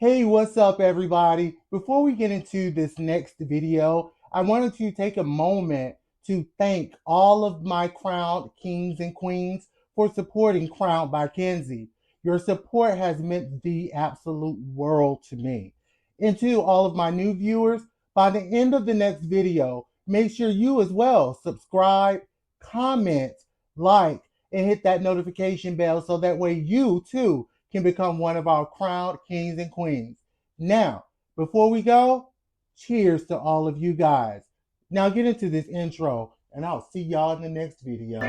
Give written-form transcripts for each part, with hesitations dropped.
Hey, what's up, everybody? Before we get into this next video, I wanted to take a moment to thank all of my crowned kings and queens for supporting Crowned by Kenzie. Your support has meant the absolute world to me. And to all of my new viewers, by the end of the next video, make sure you as well subscribe, comment, like, and hit that notification bell so that way you too can become one of our crowned kings and queens. Now, before we go, cheers to all of you guys. Now get into this intro, and I'll see y'all in the next video.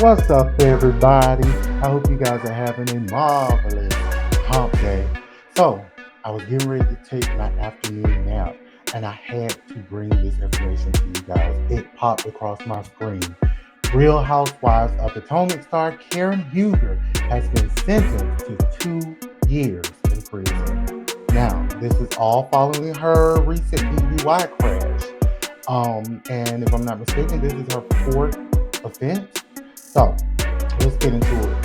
What's up, everybody? I hope you guys are having a marvelous hump day. So, I was getting ready to take my afternoon nap, and I had to bring this information to you guys. It popped across my screen. Real Housewives of Potomac star Karen Huger has been sentenced to 2 years in prison. Now, this is all following her recent DUI crash. And if I'm not mistaken, this is her 4th offense. So, let's get into it.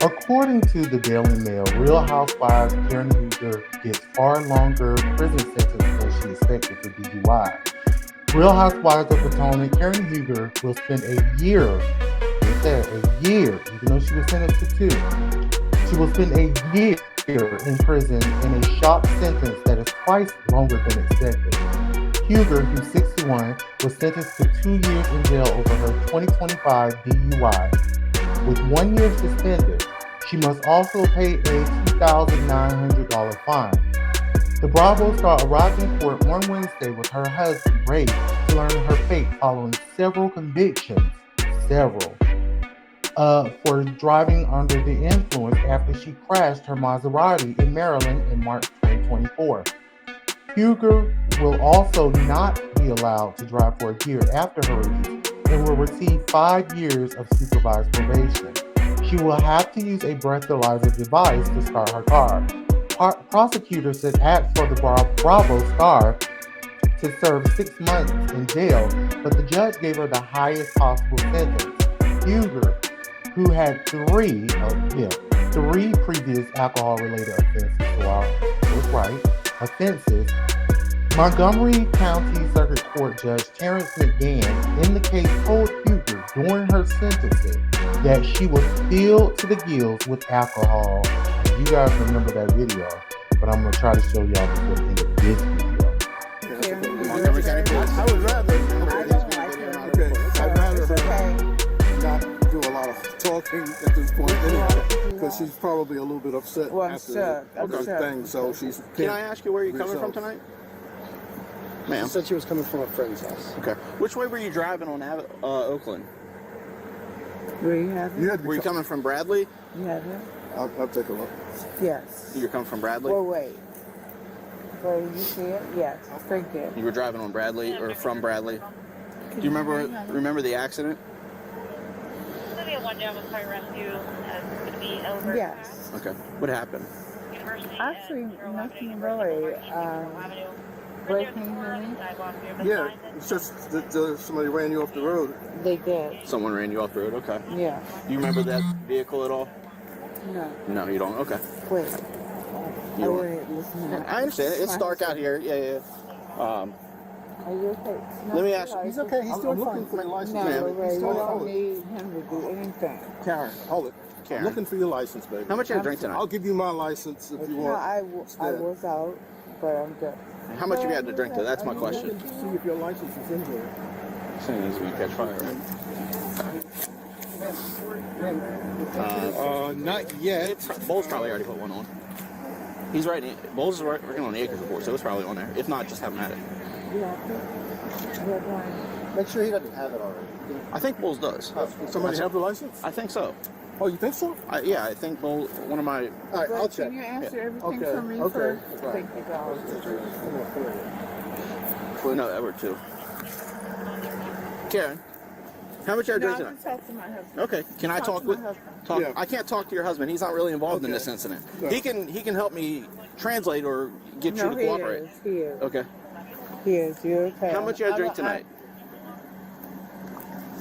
According to the Daily Mail, Real Housewives Karen Huger gets far longer prison sentence than she expected for DUI. Real Housewives of Potomac Karen Huger will spend a year, even though she was sentenced to 2. She will spend a year in prison in a shock sentence that is twice longer than expected. Huger, who's 61, was sentenced to 2 years in jail over her 2025 DUI. With 1 year suspended, she must also pay a $2,900 fine. The Bravo star arrived in court one Wednesday with her husband, Ray, to learn her fate following several convictions, for driving under the influence after she crashed her Maserati in Maryland in March 2024. Huger will also not be allowed to drive for a year after her release and will receive 5 years of supervised probation. She will have to use a breathalyzer device to start her car. Prosecutors had asked for the Bravo star to serve 6 months in jail, but the judge gave her the highest possible sentence. Huger, who had three previous alcohol-related offenses, Montgomery County Circuit Court Judge Terrence McGann in the case told Huger during her sentencing that she was filled to the gills with alcohol. And you guys remember that video, but I'm going to try to show y'all before the end of this video. Montgomery County Court. I would rather not do a lot of talking at this point anyway, because she's probably a little bit upset after the thing. So she's. Can I ask you where you're coming from tonight? Ma'am. She said she was coming from a friend's house. Okay. Which way were you driving on Oakland? Where you have it? Were you coming from Bradley? You have it? I'll take a look. Yes. You're coming from Bradley? Well, wait. Where you see it? Yes. Thank you. You were driving on Bradley or from Bradley? Do you remember the accident? Yes. Okay. What happened? Actually, nothing really. Blake, can you hear me? Yeah, it's just that somebody ran you off the road. They did. Someone ran you off the road? Okay. Yeah. Do you remember that vehicle at all? No. No, you don't? Okay. Wait. I wouldn't listen. I understand. It's dark out here. Yeah. Are you okay? Let me ask you. He's okay. He's still looking for your license. No, Ray, He's we still don't need him to do anything. Karen, hold it. Karen. I'm looking for your license, baby. How much you had to drink tonight? I'll give you my license if you No, want. I was out, but I'm good. How much have you had to drink today? That's my question. See if your license is in here. Saying as we catch fire, right? Not yet. Bowles probably already put one on. He's writing. Bowles is working on the acres report, so it's probably on there. If not, just have him at it. Make sure he doesn't have it already. I think Bowles does. Somebody have the license? I think so. Oh, you think so? Yeah, I think one of my. All right, I'll check. Can you answer everything Okay, for me okay. first? Right. Thank you, dollars. No, Edward too. Karen, how much are you No, I'm drinking? going to talk to my husband. Okay, can I talk to with? my husband. Talk. Yeah. I can't talk to your husband. He's not really involved in Okay. this incident. No. He can help me translate or get you No, to he cooperate. is. He is. Okay. He is. You're okay. How much you drink tonight?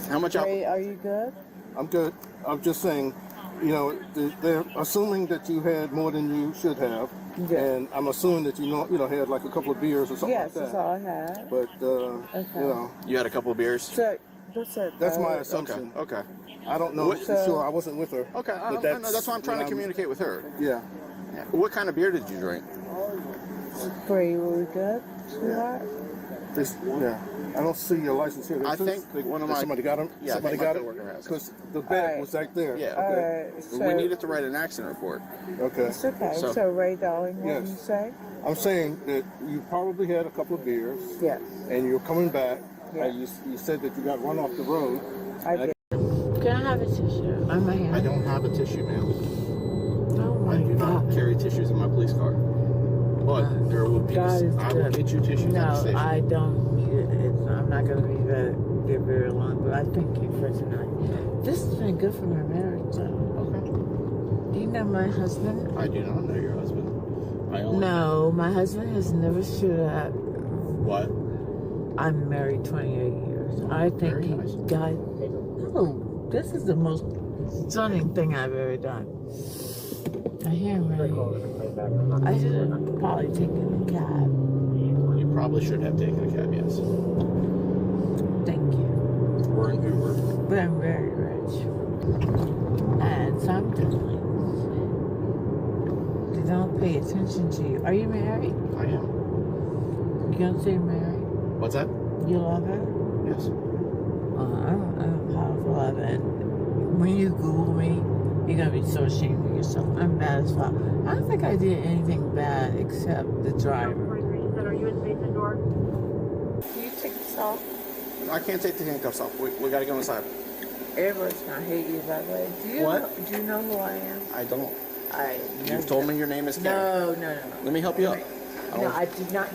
How much Ray, are you good? I'm good. I'm just saying, you know, they're assuming that you had more than you should have, Yeah. and I'm assuming that you had like a couple of beers or something Yes, like that's that. all I had. But you know, You had a couple of beers. So, what's it? that's my assumption. Okay. I don't know for sure. I wasn't with her. Okay. But That's why I'm trying to communicate with her. Yeah. What kind of beer did you drink? Ray, were we good, sweetheart? Yeah. I don't see your license here. I think one of my somebody got him. Yeah, somebody I think got my it coworker has it. because the bag Right. was right there. Yeah. All Okay. right. So, We needed to write an accident report. Okay. it's okay. So- So, Ray, darling, what Yes. do you say? I'm saying that you probably had a couple of beers. Yes, And you're coming back. Yeah. You said that you got run off the road. I did. Can I have a tissue on my hand? I don't have a tissue now. Oh I my do not God. carry tissues in my police car. But there will be. God is I will good. get you tissues at the No, station. I don't need it. I'm not going to be there very long, but I thank you for tonight. This has been good for my marriage, though. Okay. Do you know my husband? I do not know your husband. I only. No, my husband has never stood up. What? I'm married 28 years. I think Very nice. God. Oh, this is the most stunning thing I've ever done. I hear him really. I should have probably taken a cab. You probably should have taken a cab. Yes. Thank you. Or an Uber. But I'm very rich. And sometimes they don't pay attention to you. Are you married? I am. You gonna say married? What's that? You love her? Yes. I'm powerful love it. When you Google me, you're gonna be so ashamed of yourself. I'm bad as fuck. I don't think I did anything bad except the driver. Are you in Station Door? Can you take this off? I can't take the handcuffs off. We got to go inside. Everybody's gonna hate you that way. Do you What? Know, do you know who I am? I don't. You've You've told me your name is Karen. No. Let me help you up. No, I did not.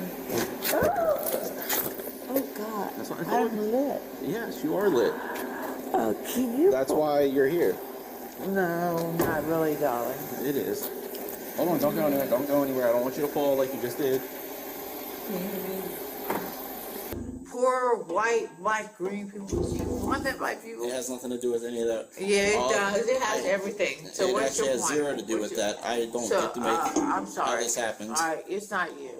Oh God! That's what I told I'm you. lit. Yes, you are lit. Oh, can you? That's why you're here. No, not really, darling. It is. Hold on, don't go anywhere. Don't go anywhere. I don't want you to fall like you just did. Can you hear me? Poor white, black, green people. You want that white people? It has nothing to do with any of that. Yeah, it does. It has everything. So it what's actually your has point? zero to do with that. I don't get to make I'm sorry. how this happens. All right, it's not you.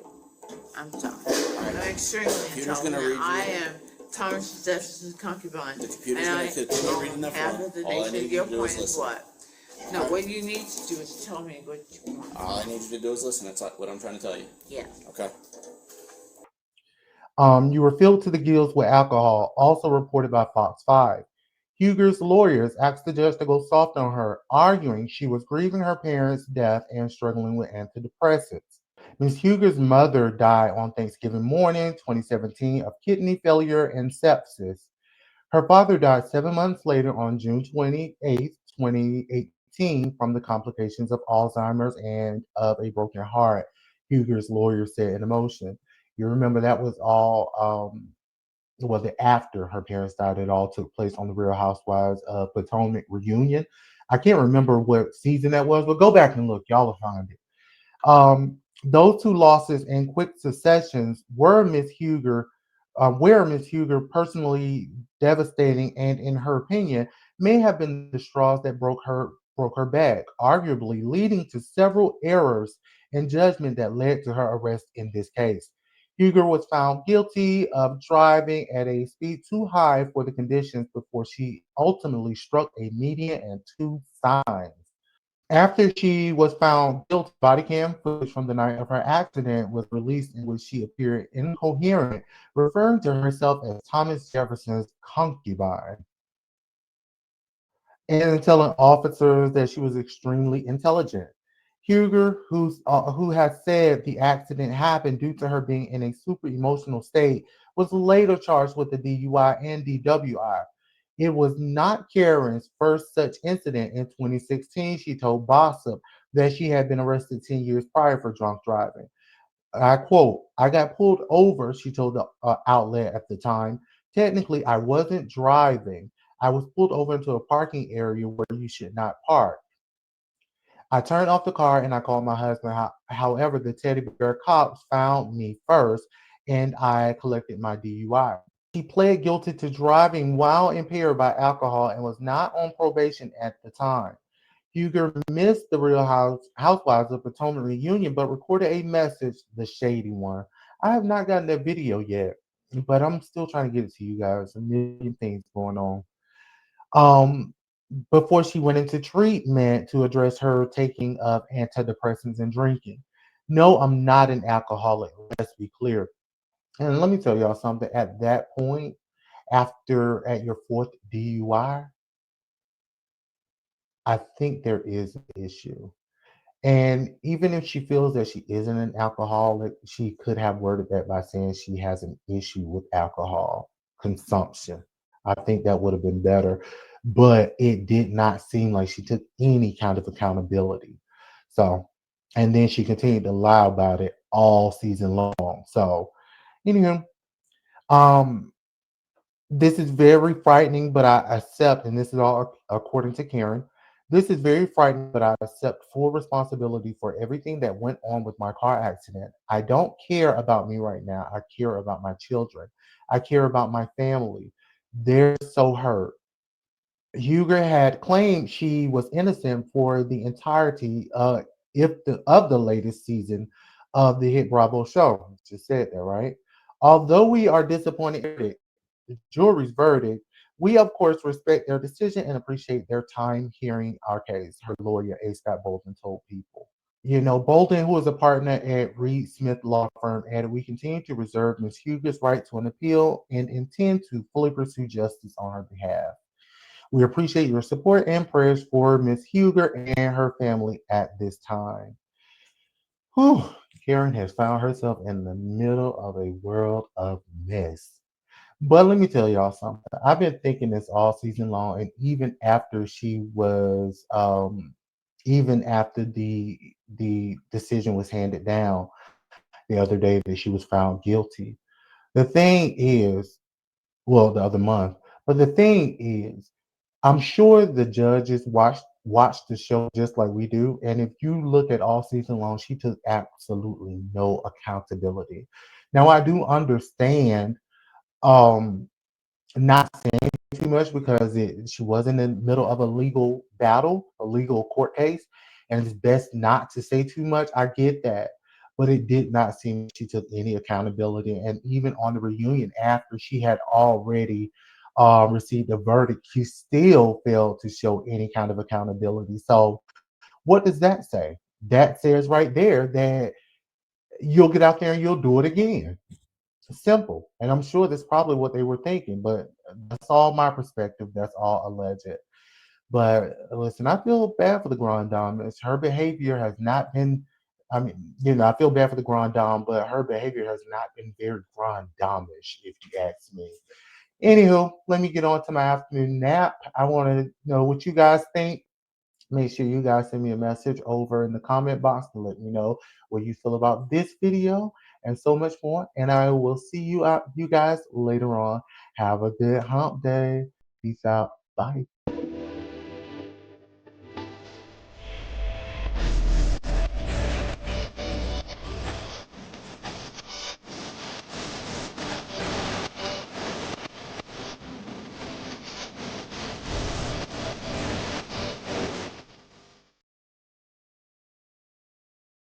I'm sorry. I'm extremely Computer's gonna intelligent. read you. I am Thomas Jefferson's concubine. The computer's and gonna continue reading the half phone. of the All I nation. need you Your to do point is is listen. what? No, what you need to do is tell me what you want. All I need you to do is listen. That's what I'm trying to tell you. Yeah. Okay. You were filled to the gills with alcohol, also reported by Fox 5. Huger's lawyers asked the judge to go soft on her, arguing she was grieving her parents' death and struggling with antidepressants. Ms. Huger's mother died on Thanksgiving morning, 2017, of kidney failure and sepsis. Her father died 7 months later on June 28, 2018, from the complications of Alzheimer's and of a broken heart, Huger's lawyer said in a motion. You remember that was all, after her parents died, it all took place on the Real Housewives of Potomac reunion. I can't remember what season that was, but go back and look. Y'all will find it. Those two losses in quick successions where Miss Huger personally devastating, and in her opinion, may have been the straws that broke her back, arguably leading to several errors in judgment that led to her arrest in this case. Huger was found guilty of driving at a speed too high for the conditions before she ultimately struck a median and two signs. After she was found guilty, body cam footage from the night of her accident was released in which she appeared incoherent, referring to herself as Thomas Jefferson's concubine, and telling officers that she was extremely intelligent. Huger, who has said the accident happened due to her being in a super emotional state, was later charged with the DUI and DWI. It was not Karen's first such incident. In 2016, she told Bossip that she had been arrested 10 years prior for drunk driving. I quote, I got pulled over, she told the outlet at the time. Technically, I wasn't driving. I was pulled over into a parking area where you should not park. I turned off the car and I called my husband. However, the teddy bear cops found me first and I collected my DUI. He pled guilty to driving while impaired by alcohol and was not on probation at the time. Huger missed the Housewives of Potomac reunion, but recorded a message, the shady one. I have not gotten that video yet, but I'm still trying to get it to you guys. A million things going on. Um, before she went into treatment to address her taking of antidepressants and drinking. No, I'm not an alcoholic. Let's be clear. And let me tell y'all something. At that point, after at your fourth DUI, I think there is an issue. And even if she feels that she isn't an alcoholic, she could have worded that by saying she has an issue with alcohol consumption. I think that would have been better. But it did not seem like she took any kind of accountability. So, and then she continued to lie about it all season long. So, anywho, um, this is very frightening, but I accept, and this is all according to Karen. This is very frightening, but I accept full responsibility for everything that went on with my car accident. I don't care about me right now. I care about my children. I care about my family. They're so hurt. Huger had claimed she was innocent for the entirety if the of the latest season of the hit Bravo show. Just said that, right? Although we are disappointed in the jury's verdict, we of course respect their decision and appreciate their time hearing our case, her lawyer A. Scott Bolton told People. Bolton, who is a partner at Reed Smith Law Firm, added, we continue to reserve Ms. Huger's right to an appeal and intend to fully pursue justice on her behalf. We appreciate your support and prayers for Miss Huger and her family at this time. Whew. Karen has found herself in the middle of a world of mess. But let me tell y'all something. I've been thinking this all season long, and even after the decision was handed down the other day that she was found guilty. The thing is, well, the other month, but the thing is, I'm sure the judges watched the show just like we do. And if you look at all season long, she took absolutely no accountability. Now I do understand um not saying too much because she was in the middle of a legal battle, a legal court case, and it's best not to say too much. I get that. But it did not seem she took any accountability. And even on the reunion, after she had already received a verdict, she still failed to show any kind of accountability. So, what does that say? That says right there that you'll get out there and you'll do it again. Simple. And I'm sure that's probably what they were thinking, but that's all my perspective. That's all alleged. But listen, I feel bad for the Grand Dame. Her behavior has not been, I mean, I feel bad for the Grand Dame, but her behavior has not been very Grand Dame-ish, if you ask me. Anywho, let me get on to my afternoon nap. I want to know what you guys think. Make sure you guys send me a message over in the comment box to let me know what you feel about this video and so much more. And I will see you guys later on. Have a good hump day. Peace out. Bye.